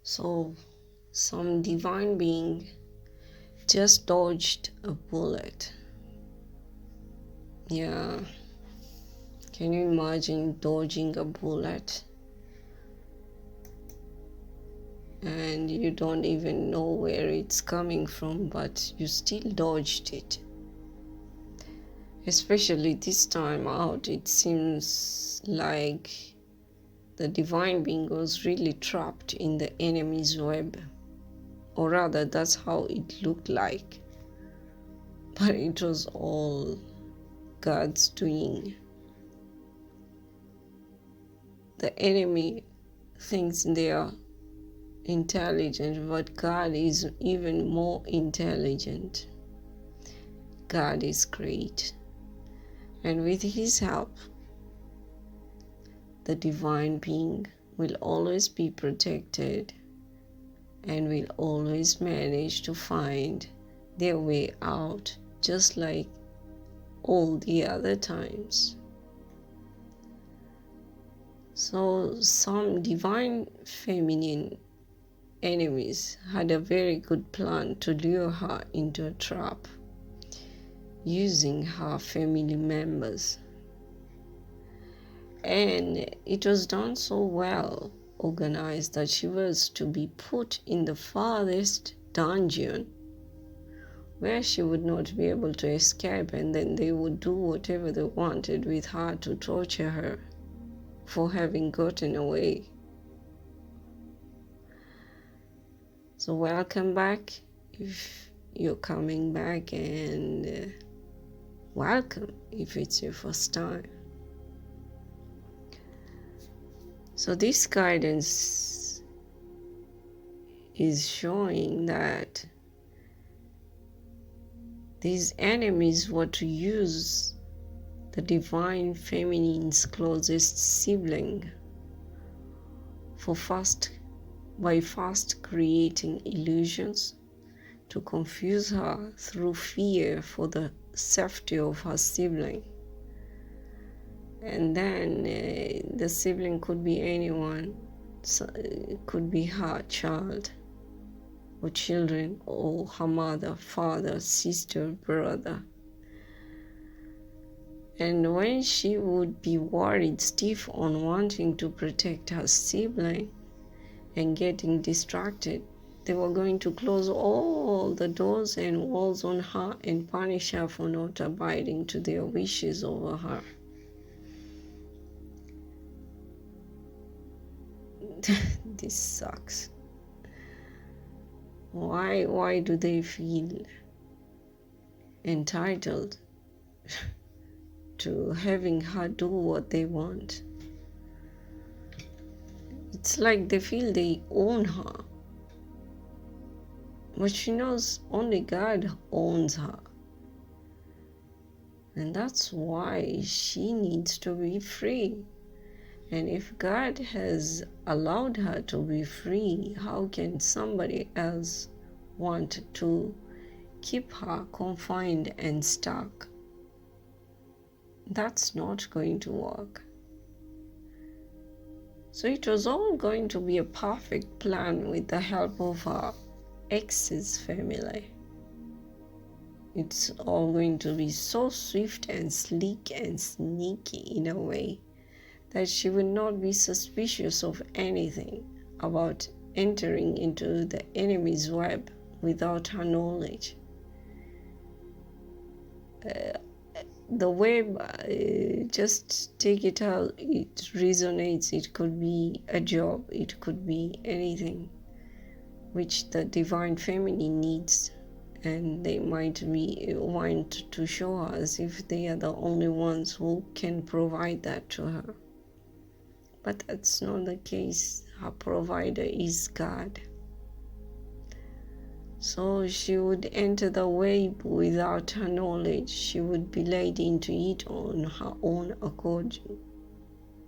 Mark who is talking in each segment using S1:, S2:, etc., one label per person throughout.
S1: So, some divine being just dodged a bullet. Yeah. Can you imagine dodging a bullet? And you don't even know where it's coming from, but you still dodged it. Especially this time out, it seems like the divine being was really trapped in the enemy's web. Or rather, that's how it looked like. But it was all God's doing. The enemy thinks they are intelligent, but God is even more intelligent. God is great. And with His help, the divine being will always be protected and will always manage to find their way out, just like all the other times. So some divine feminine enemies had a very good plan to lure her into a trap using her family members. And it was done so well organized that she was to be put in the farthest dungeon where she would not be able to escape, and then they would do whatever they wanted with her to torture her for having gotten away. So welcome back if you're coming back, and welcome if it's your first time. So this guidance is showing that these enemies were to use the divine feminine's closest sibling by first creating illusions to confuse her through fear for the safety of her sibling. And then the sibling could be anyone. So it could be her child or children, or her mother, father, sister, brother. And when she would be worried stiff on wanting to protect her sibling and getting distracted, they were going to close all the doors and walls on her and punish her for not abiding to their wishes over her. This sucks. Why do they feel entitled to having her do what they want? It's like they feel they own her. But she knows only God owns her. And that's why she needs to be free. And if God has allowed her to be free, how can somebody else want to keep her confined and stuck? That's not going to work. So it was all going to be a perfect plan with the help of her ex's family. It's all going to be so swift and sleek and sneaky in a way that she would not be suspicious of anything about entering into the enemy's web without her knowledge. The web, just take it out, it resonates. It could be a job, it could be anything which the divine feminine needs, and they might be want to show her as if they are the only ones who can provide that to her. But that's not the case. Her provider is God. So she would enter the web without her knowledge. She would be led into it on her own accord,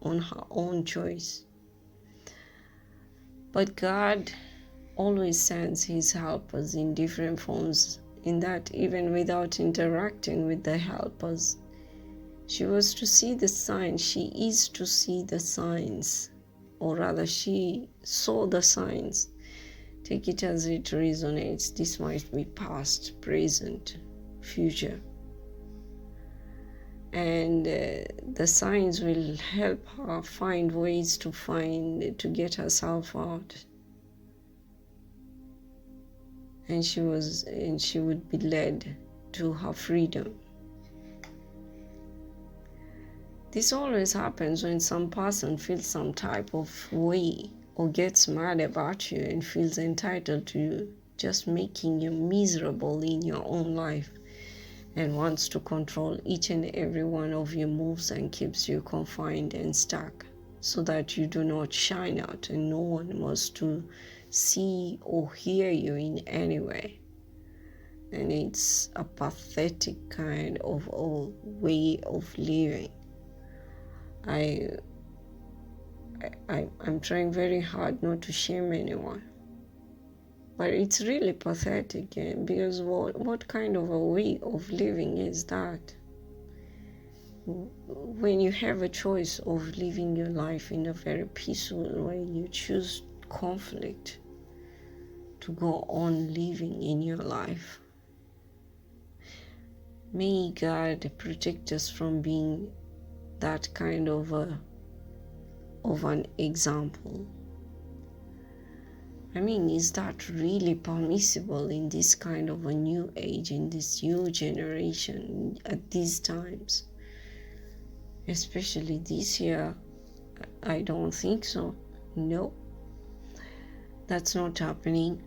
S1: on her own choice. But God always sends His helpers in different forms, in that even without interacting with the helpers, she was to see the signs. She is to see the signs, or rather she saw the signs Take it as it resonates. This might be past, present, future. And the signs will help her find ways to get herself out. And she would be led to her freedom. This always happens when some person feels some type of way or gets mad about you and feels entitled to you, just making you miserable in your own life, and wants to control each and every one of your moves and keeps you confined and stuck so that you do not shine out and no one wants to see or hear you in any way. And it's a pathetic kind of a way of living. I'm trying very hard not to shame anyone, but it's really pathetic, because what kind of a way of living is that? When you have a choice of living your life in a very peaceful way, you choose conflict to go on living in your life. May God protect us from being that kind of an example. I mean, is that really permissible in this kind of a new age, in this new generation, at these times? Especially this year, I don't think so. No, that's not happening.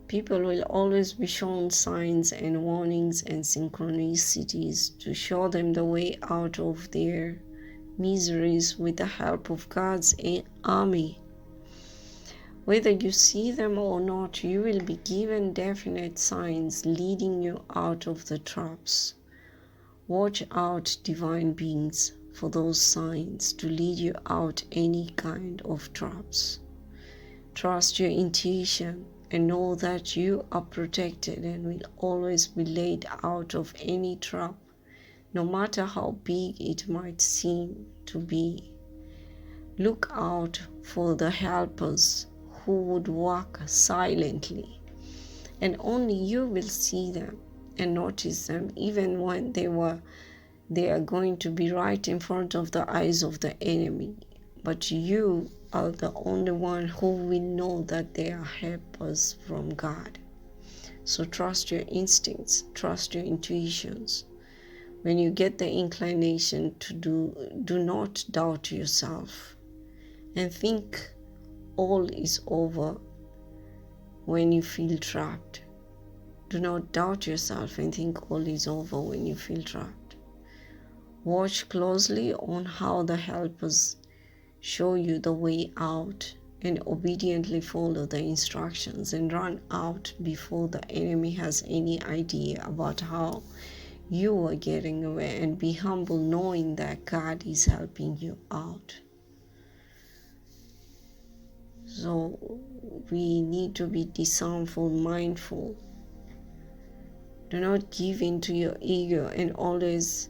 S1: People will always be shown signs and warnings and synchronicities to show them the way out of their miseries with the help of God's army. Whether you see them or not, you will be given definite signs leading you out of the traps. Watch out, divine beings, for those signs to lead you out any kind of traps. Trust your intuition and know that you are protected and will always be laid out of any trap, no matter how big it might seem to be. Look out for the helpers who would walk silently, and only you will see them and notice them, even when they are going to be right in front of the eyes of the enemy. But you are the only one who will know that they are helpers from God. So trust your instincts, trust your intuitions. When you get the inclination to do not doubt yourself and think all is over when you feel trapped. Do not doubt yourself and think all is over when you feel trapped. Watch closely on how the helpers show you the way out and obediently follow the instructions and run out before the enemy has any idea about how you are getting away, and be humble knowing that God is helping you out. So we need to be discernful, mindful. Do not give in to your ego and always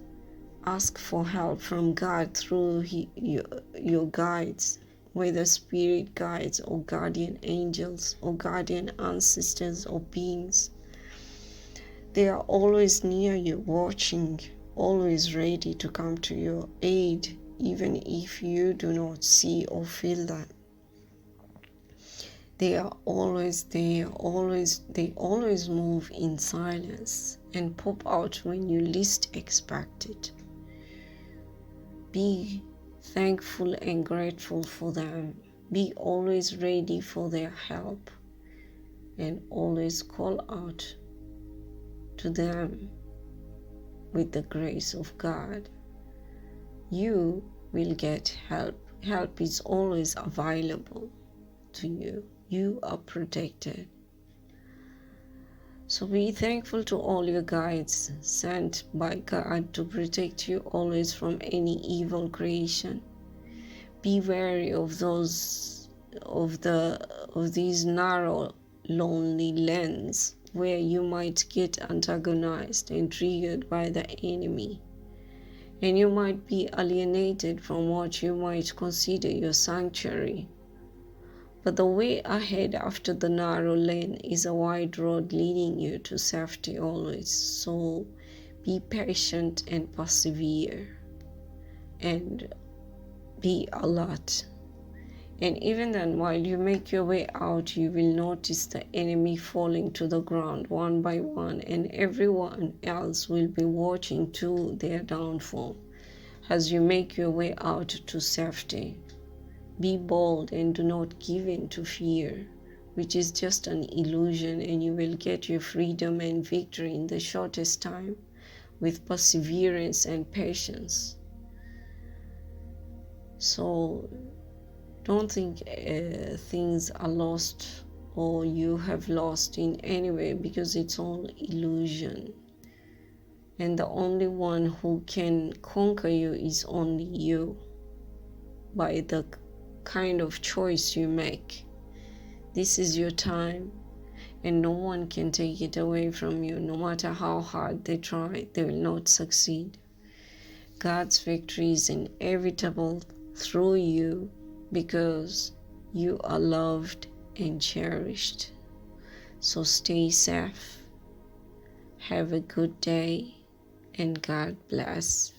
S1: ask for help from God through your guides, whether spirit guides or guardian angels or guardian ancestors or beings. They are always near you, watching, always ready to come to your aid, even if you do not see or feel that. They are always there, they always move in silence and pop out when you least expect it. Be thankful and grateful for them. Be always ready for their help and always call out to them with the grace of God. You will get help. Help is always available to you. You are protected. So be thankful to all your guides sent by God to protect you always from any evil creation. Be wary of these narrow, lonely lanes where you might get antagonized and triggered by the enemy, and you might be alienated from what you might consider your sanctuary. But the way ahead after the narrow lane is a wide road leading you to safety always. So be patient and persevere and be alert. And even then, while you make your way out, you will notice the enemy falling to the ground one by one, and everyone else will be watching to their downfall as you make your way out to safety. Be bold and do not give in to fear, which is just an illusion, and you will get your freedom and victory in the shortest time with perseverance and patience. So don't think things are lost or you have lost in any way, because it's all illusion. And the only one who can conquer you is only you, by the kind of choice you make. This is your time, and no one can take it away from you. No matter how hard they try, they will not succeed. God's victory is inevitable through you, because you are loved and cherished. So stay safe. Have a good day, and God bless.